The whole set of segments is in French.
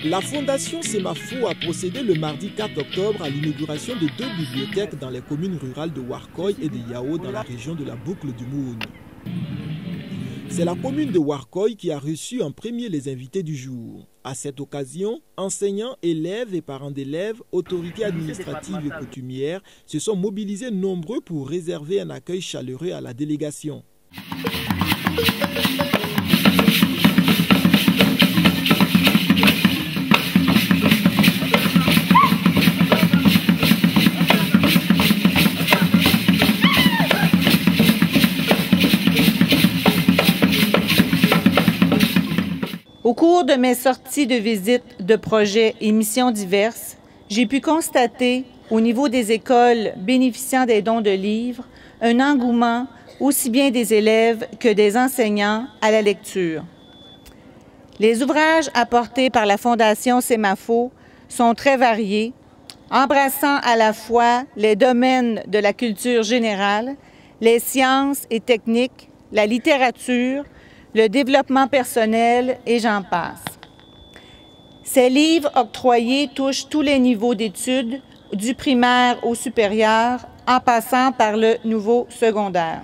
La Fondation Semafo a procédé le mardi 4 octobre à l'inauguration de 2 bibliothèques dans les communes rurales de Warkoy et de Yao dans la région de la Boucle du Moun. C'est la commune de Warkoy qui a reçu en premier les invités du jour. À cette occasion, enseignants, élèves et parents d'élèves, autorités administratives et coutumières se sont mobilisés nombreux pour réserver un accueil chaleureux à la délégation. Au cours de mes sorties de visite de projets et missions diverses, j'ai pu constater, au niveau des écoles bénéficiant des dons de livres, un engouement aussi bien des élèves que des enseignants à la lecture. Les ouvrages apportés par la Fondation Semafo sont très variés, embrassant à la fois les domaines de la culture générale, les sciences et techniques, la littérature, le développement personnel et j'en passe. Ces livres octroyés touchent tous les niveaux d'études, du primaire au supérieur, en passant par le niveau secondaire.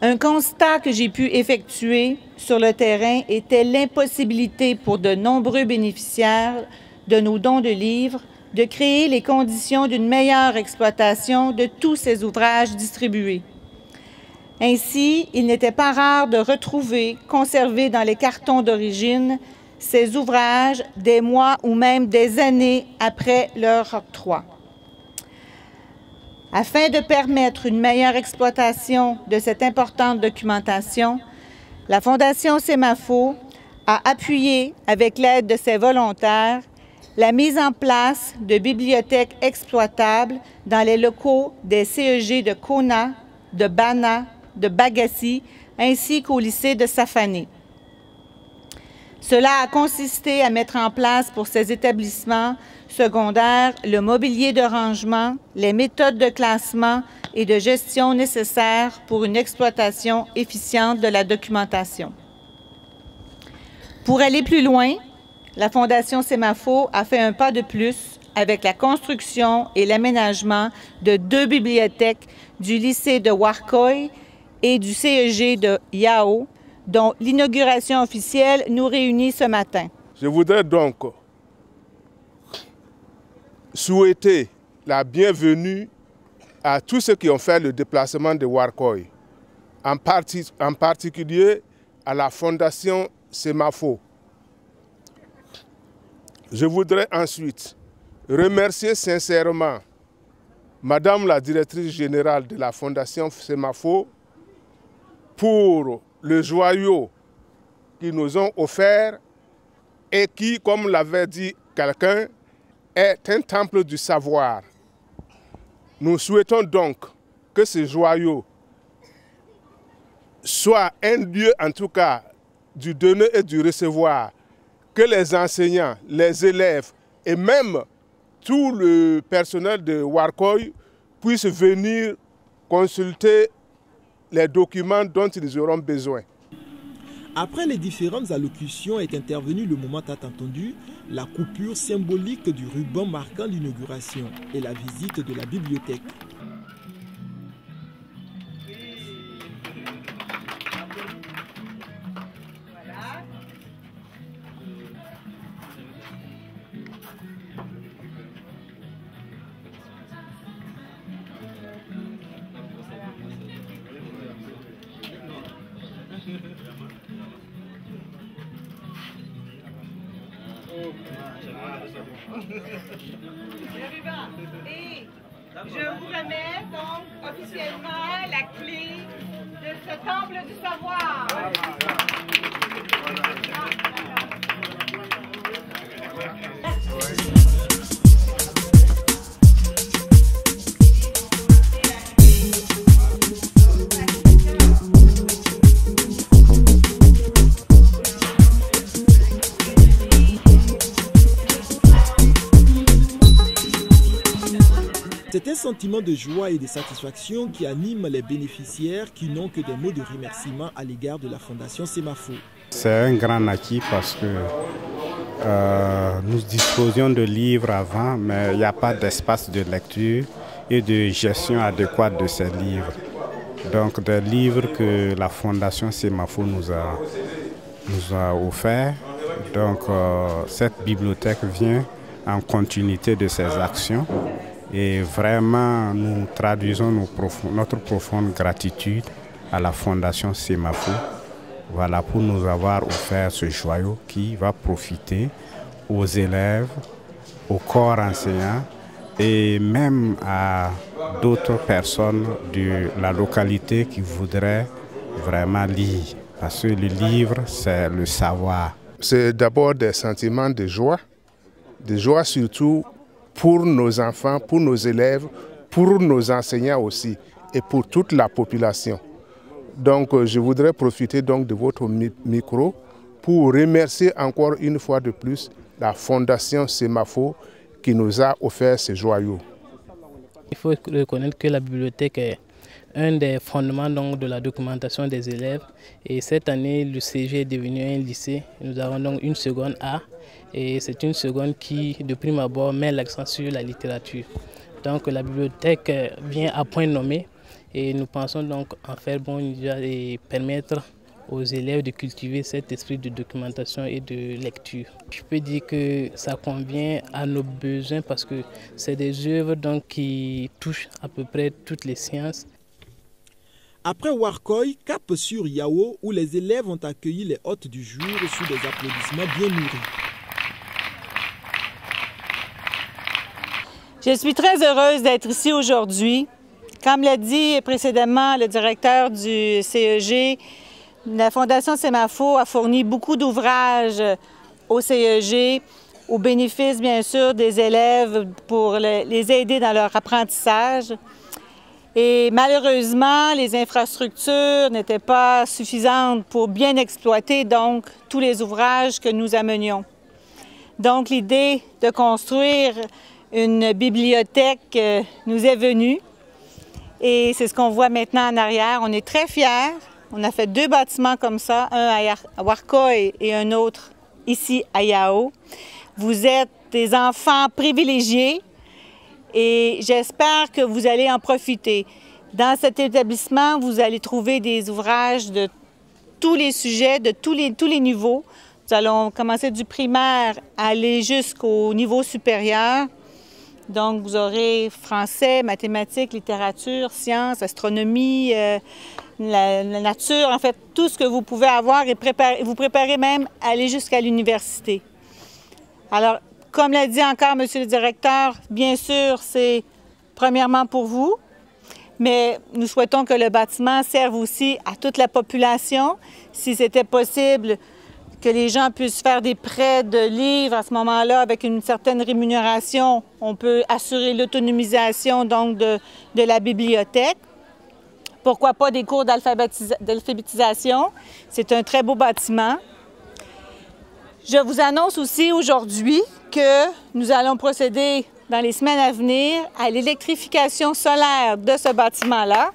Un constat que j'ai pu effectuer sur le terrain était l'impossibilité pour de nombreux bénéficiaires de nos dons de livres de créer les conditions d'une meilleure exploitation de tous ces ouvrages distribués. Ainsi, il n'était pas rare de retrouver, conservés dans les cartons d'origine, ces ouvrages des mois ou même des années après leur octroi. Afin de permettre une meilleure exploitation de cette importante documentation, la Fondation Semafo a appuyé, avec l'aide de ses volontaires, la mise en place de bibliothèques exploitables dans les locaux des CEG de Kona, de Bana, de Bagassi, ainsi qu'au lycée de Safané. Cela a consisté à mettre en place pour ces établissements secondaires le mobilier de rangement, les méthodes de classement et de gestion nécessaires pour une exploitation efficiente de la documentation. Pour aller plus loin, la Fondation Semafo a fait un pas de plus avec la construction et l'aménagement de 2 bibliothèques du lycée de Warkoy et du CEG de Yao, dont l'inauguration officielle nous réunit ce matin. Je voudrais donc souhaiter la bienvenue à tous ceux qui ont fait le déplacement de Warkoy, en particulier à la Fondation Semafo. Je voudrais ensuite remercier sincèrement Madame la directrice générale de la Fondation Semafo pour le joyau qu'ils nous ont offert et qui, comme l'avait dit quelqu'un, est un temple du savoir. Nous souhaitons donc que ce joyau soit un lieu, en tout cas, du donner et du recevoir, que les enseignants, les élèves et même tout le personnel de Warkoy puissent venir consulter les documents dont ils auront besoin. Après les différentes allocutions est intervenu le moment tant attendu, la coupure symbolique du ruban marquant l'inauguration et la visite de la bibliothèque. Et je vous remets donc officiellement la clé de ce temple du savoir. C'est un sentiment de joie et de satisfaction qui anime les bénéficiaires qui n'ont que des mots de remerciement à l'égard de la Fondation Semafo. C'est un grand acquis parce que Nous disposions de livres avant, mais il n'y a pas d'espace de lecture et de gestion adéquate de ces livres. Donc des livres que la Fondation Semafo nous a offerts. Donc cette bibliothèque vient en continuité de ces actions et vraiment nous traduisons notre profonde gratitude à la Fondation Semafo. Voilà, pour nous avoir offert ce joyau qui va profiter aux élèves, au corps enseignant et même à d'autres personnes de la localité qui voudraient vraiment lire. Parce que le livre, c'est le savoir. C'est d'abord des sentiments de joie surtout pour nos enfants, pour nos élèves, pour nos enseignants aussi et pour toute la population. Donc je voudrais profiter donc de votre micro pour remercier encore une fois de plus la Fondation Semafo qui nous a offert ces joyaux. Il faut reconnaître que la bibliothèque est un des fondements donc, de la documentation des élèves. Et cette année, le CG est devenu un lycée. Nous avons donc une seconde A. Et c'est une seconde qui, de prime abord, met l'accent sur la littérature. Donc la bibliothèque vient à point nommé. Et nous pensons donc en faire bon usage et permettre aux élèves de cultiver cet esprit de documentation et de lecture. Je peux dire que ça convient à nos besoins parce que c'est des œuvres donc qui touchent à peu près toutes les sciences. Après Warkoy, cap sur Yao où les élèves ont accueilli les hôtes du jour sous des applaudissements bien nourris. Je suis très heureuse d'être ici aujourd'hui. Comme l'a dit précédemment le directeur du CEG, la Fondation Semafo a fourni beaucoup d'ouvrages au CEG, au bénéfice bien sûr des élèves pour les aider dans leur apprentissage. Et malheureusement, les infrastructures n'étaient pas suffisantes pour bien exploiter donc tous les ouvrages que nous amenions. Donc l'idée de construire une bibliothèque nous est venue. Et c'est ce qu'on voit maintenant en arrière. On est très fiers. On a fait 2 bâtiments comme ça, un à Warkoy et un autre ici à Yao. Vous êtes des enfants privilégiés et j'espère que vous allez en profiter. Dans cet établissement, vous allez trouver des ouvrages de tous les sujets, de tous les niveaux. Nous allons commencer du primaire à aller jusqu'au niveau supérieur. Donc, vous aurez français, mathématiques, littérature, sciences, astronomie, la nature, en fait, tout ce que vous pouvez avoir et vous préparez même à aller jusqu'à l'université. Alors, comme l'a dit encore M. le directeur, bien sûr, c'est premièrement pour vous, mais nous souhaitons que le bâtiment serve aussi à toute la population. Si c'était possible, que les gens puissent faire des prêts de livres à ce moment-là avec une certaine rémunération. On peut assurer l'autonomisation donc de la bibliothèque. Pourquoi pas des cours d'alphabétisation? C'est un très beau bâtiment. Je vous annonce aussi aujourd'hui que nous allons procéder dans les semaines à venir à l'électrification solaire de ce bâtiment-là.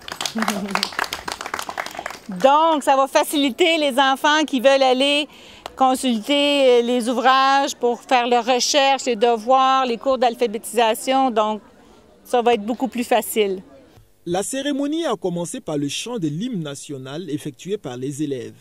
Donc, ça va faciliter les enfants qui veulent aller consulter les ouvrages pour faire leurs recherches, les devoirs, les cours d'alphabétisation. Donc, ça va être beaucoup plus facile. La cérémonie a commencé par le chant de l'hymne national effectué par les élèves.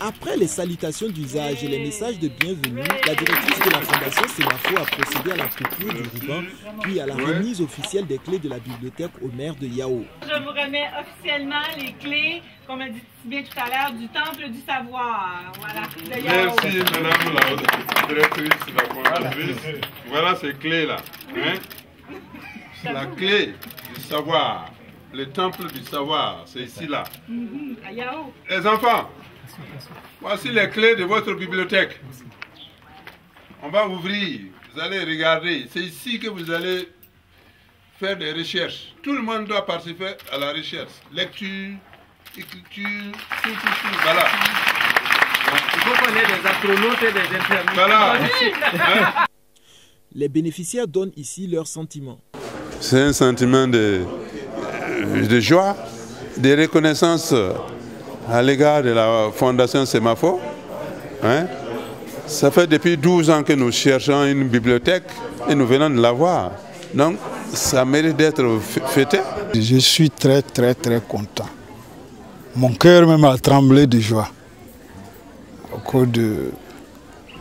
Après les salutations d'usage et les messages de bienvenue, la directrice de la Fondation Semafo a procédé à la coupure du ruban, puis à la remise officielle des clés de la bibliothèque au maire de Yao. Je vous remets officiellement les clés, comme a dit bien tout à l'heure, du temple du savoir. Voilà, de Yao. Merci madame la directrice de la Fondation. Voilà ces clés-là. Hein? C'est la clé du savoir. Le temple du savoir, c'est ici-là. À Yao. Les enfants, voici les clés de votre bibliothèque. On va ouvrir Vous allez regarder. C'est ici que vous allez faire des recherches. Tout le monde doit participer à la recherche. Lecture, écriture, tout. Voilà. Il faut qu'on ait des astronautes et des infirmiers. Voilà. Hein? Les bénéficiaires donnent ici leurs sentiments. C'est un sentiment de joie, de reconnaissance à l'égard de la Fondation Semafo. Hein? Ça fait depuis 12 ans que nous cherchons une bibliothèque et nous venons de l'avoir. Donc, ça mérite d'être fêté. Je suis très content. Mon cœur même a tremblé de joie au cours du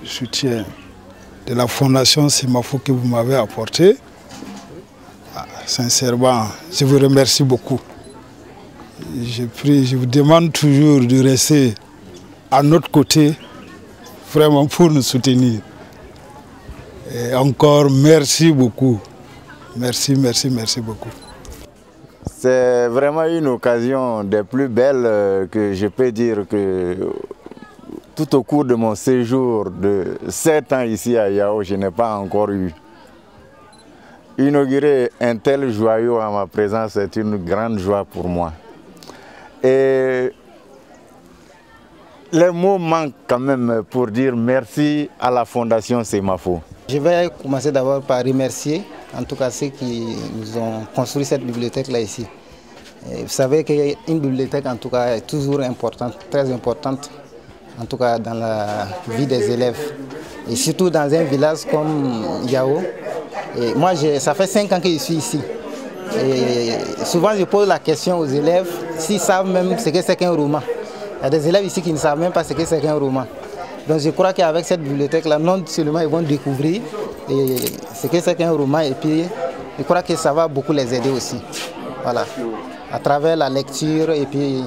soutien de la Fondation Semafo que vous m'avez apporté. Sincèrement, je vous remercie beaucoup. Je vous demande toujours de rester à notre côté, vraiment pour nous soutenir. Et encore, merci beaucoup. Merci beaucoup. C'est vraiment une occasion des plus belles que je peux dire que tout au cours de mon séjour de 7 ans ici à Yao, je n'ai pas encore eu. Inaugurer un tel joyau en ma présence est une grande joie pour moi. Et les mots manquent quand même pour dire merci à la Fondation Semafo. Je vais commencer d'abord par remercier en tout cas ceux qui nous ont construit cette bibliothèque-là ici. Et vous savez qu'une bibliothèque en tout cas est toujours importante, très importante, en tout cas dans la vie des élèves. Et surtout dans un village comme Yao. Et moi, ça fait 5 ans que je suis ici. Et souvent, je pose la question aux élèves s'ils savent même ce que c'est qu'un roman. Il y a des élèves ici qui ne savent même pas ce que c'est qu'un roman. Donc je crois qu'avec cette bibliothèque-là, non seulement ils vont découvrir ce que c'est qu'un roman, et puis je crois que ça va beaucoup les aider aussi. Voilà. À travers la lecture et puis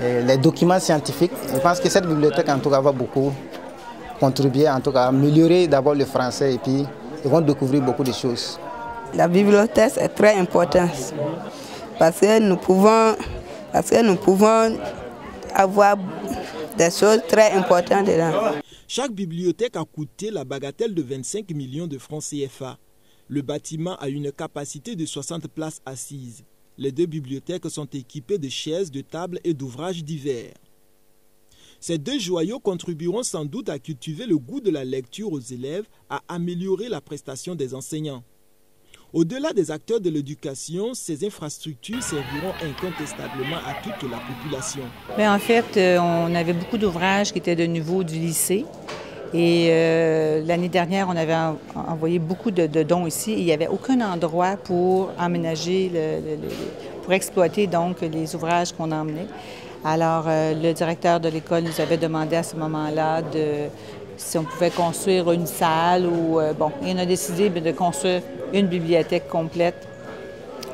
les documents scientifiques, je pense que cette bibliothèque en tout cas va beaucoup contribuer, en tout cas à améliorer d'abord le français et puis ils vont découvrir beaucoup de choses. La bibliothèque est très importante parce que nous pouvons avoir des choses très importantes dedans. Chaque bibliothèque a coûté la bagatelle de 25 millions de francs CFA. Le bâtiment a une capacité de 60 places assises. Les 2 bibliothèques sont équipées de chaises, de tables et d'ouvrages divers. Ces 2 joyaux contribueront sans doute à cultiver le goût de la lecture aux élèves, à améliorer la prestation des enseignants. Au-delà des acteurs de l'éducation, ces infrastructures serviront incontestablement à toute la population. En fait, on avait beaucoup d'ouvrages qui étaient de niveau du lycée. Et l'année dernière, on avait envoyé beaucoup de dons ici. Il n'y avait aucun endroit pour aménager, pour exploiter donc les ouvrages qu'on emmenait. Alors, le directeur de l'école nous avait demandé à ce moment-là si on pouvait construire une salle ou et on a décidé de construire une bibliothèque complète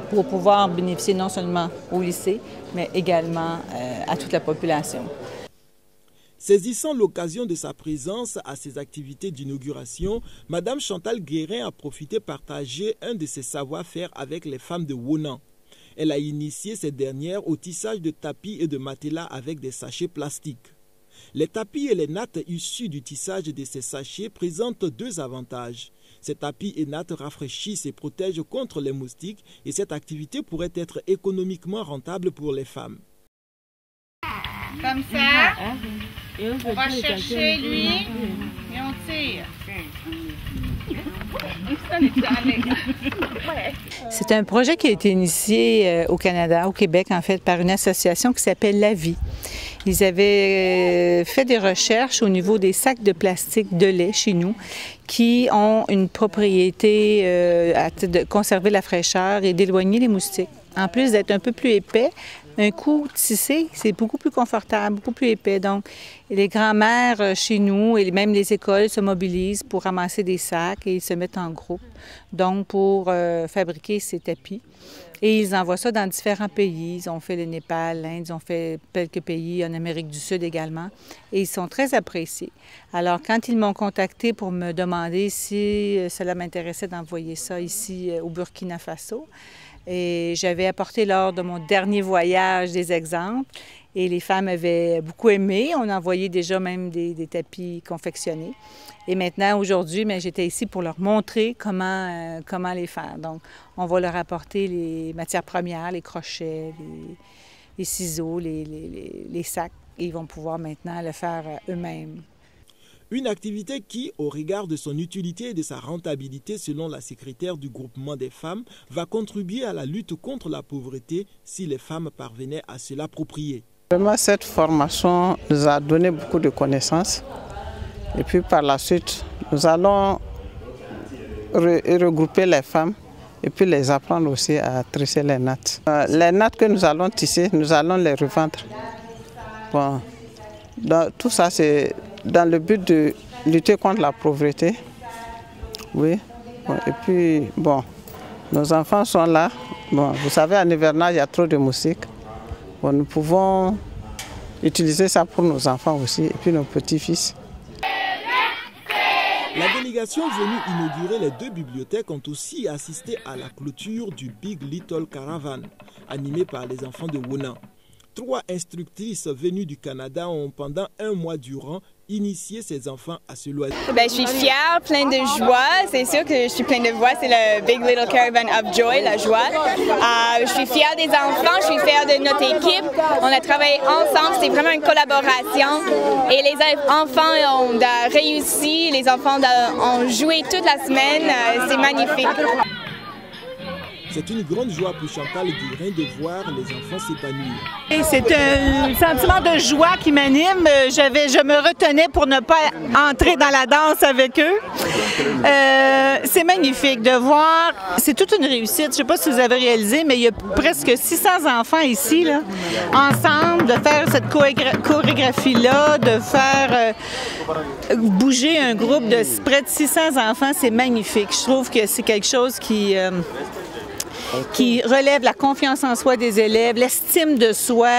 pour pouvoir bénéficier non seulement au lycée, mais également à toute la population. Saisissant l'occasion de sa présence à ces activités d'inauguration, Mme Chantal Guérin a profité partager un de ses savoir-faire avec les femmes de Wonan. Elle a initié ces dernières au tissage de tapis et de matelas avec des sachets plastiques. Les tapis et les nattes issues du tissage de ces sachets présentent 2 avantages. Ces tapis et nattes rafraîchissent et protègent contre les moustiques et cette activité pourrait être économiquement rentable pour les femmes. Comme ça, on va chercher lui et on tire. C'est un projet qui a été initié au Canada, au Québec en fait, par une association qui s'appelle La Vie. Ils avaient fait des recherches au niveau des sacs de plastique de lait chez nous qui ont une propriété de conserver la fraîcheur et d'éloigner les moustiques. En plus d'être un peu plus épais, un coup tissé, c'est beaucoup plus confortable, beaucoup plus épais. Donc, les grands-mères chez nous et même les écoles se mobilisent pour ramasser des sacs et ils se mettent en groupe, donc pour fabriquer ces tapis. Et ils envoient ça dans différents pays. Ils ont fait le Népal, l'Inde, ils ont fait quelques pays en Amérique du Sud également. Et ils sont très appréciés. Alors, quand ils m'ont contacté pour me demander si cela m'intéressait d'envoyer ça ici au Burkina Faso, et j'avais apporté lors de mon dernier voyage des exemples. Et les femmes avaient beaucoup aimé. On envoyait déjà même des tapis confectionnés. Et maintenant, aujourd'hui, j'étais ici pour leur montrer comment les faire. Donc, on va leur apporter les matières premières, les crochets, les ciseaux, les sacs. Et ils vont pouvoir maintenant le faire eux-mêmes. Une activité qui, au regard de son utilité et de sa rentabilité selon la secrétaire du groupement des femmes, va contribuer à la lutte contre la pauvreté si les femmes parvenaient à se l'approprier. Vraiment, cette formation nous a donné beaucoup de connaissances. Et puis par la suite, nous allons regrouper les femmes et puis les apprendre aussi à tresser les nattes. Les nattes que nous allons tisser, nous allons les revendre. Bon, tout ça, c'est dans le but de lutter contre la pauvreté. Oui. Bon, et puis, bon, nos enfants sont là. Bon, vous savez, en hivernage, il y a trop de moustiques. Bon, nous pouvons utiliser ça pour nos enfants aussi et puis nos petits-fils. La délégation venue inaugurer les 2 bibliothèques ont aussi assisté à la clôture du Big Little Caravan, animé par les enfants de Wona. 3 instructrices venues du Canada ont pendant 1 mois durant initié ces enfants à ce loisir. Je suis fière, pleine de joie. C'est sûr que je suis pleine de joie. C'est le Big Little Caravan of Joy, la joie. Je suis fière des enfants, je suis fière de notre équipe. On a travaillé ensemble, c'est vraiment une collaboration. Et les enfants ont réussi, les enfants ont joué toute la semaine. C'est magnifique. C'est une grande joie pour Chantal Guérin de voir les enfants s'épanouir. C'est un sentiment de joie qui m'anime. Je me retenais pour ne pas entrer dans la danse avec eux. C'est magnifique de voir. C'est toute une réussite. Je ne sais pas si vous avez réalisé, mais il y a presque 600 enfants ici, là, ensemble, de faire cette chorégraphie-là, de faire bouger un groupe de près de 600 enfants. C'est magnifique. Je trouve que c'est quelque chose qui relève la confiance en soi des élèves, l'estime de soi.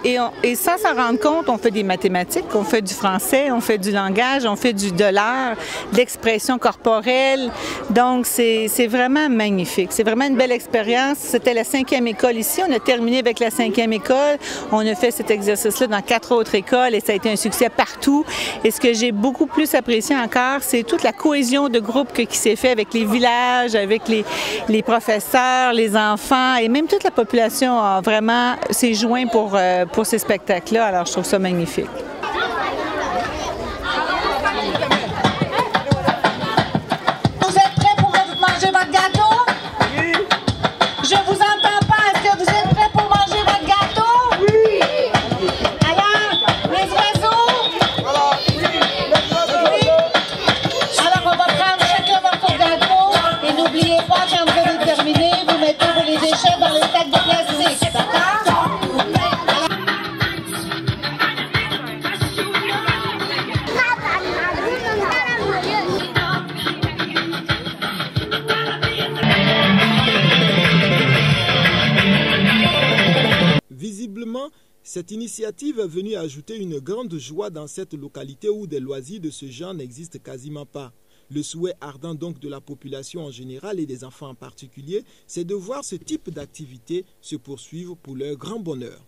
Et sans s'en rendre compte, on fait des mathématiques, on fait du français, on fait du langage, on fait de l'art, de l'expression corporelle. Donc, c'est vraiment magnifique. C'est vraiment une belle expérience. C'était la 5e école ici. On a terminé avec la 5e école. On a fait cet exercice-là dans 4 autres écoles et ça a été un succès partout. Et ce que j'ai beaucoup plus apprécié encore, c'est toute la cohésion de groupe qui s'est fait avec les villages, avec les professeurs, les enfants et même toute la population a vraiment s'est joint pour ces spectacles-là. Alors, je trouve ça magnifique. Vous êtes prêts pour manger votre gâteau? Oui. Je vous entends pas. Est-ce que vous êtes prêts pour manger votre gâteau? Oui. Alors, les oiseaux? Oui. Alors, on va prendre chacun votre gâteau et n'oubliez pas, quand vous allez terminer, vous mettez les déchets dans les sacs de plastique, d'accord? Visiblement, cette initiative est venue ajouter une grande joie dans cette localité où des loisirs de ce genre n'existent quasiment pas. Le souhait ardent donc de la population en général et des enfants en particulier, c'est de voir ce type d'activité se poursuivre pour leur grand bonheur.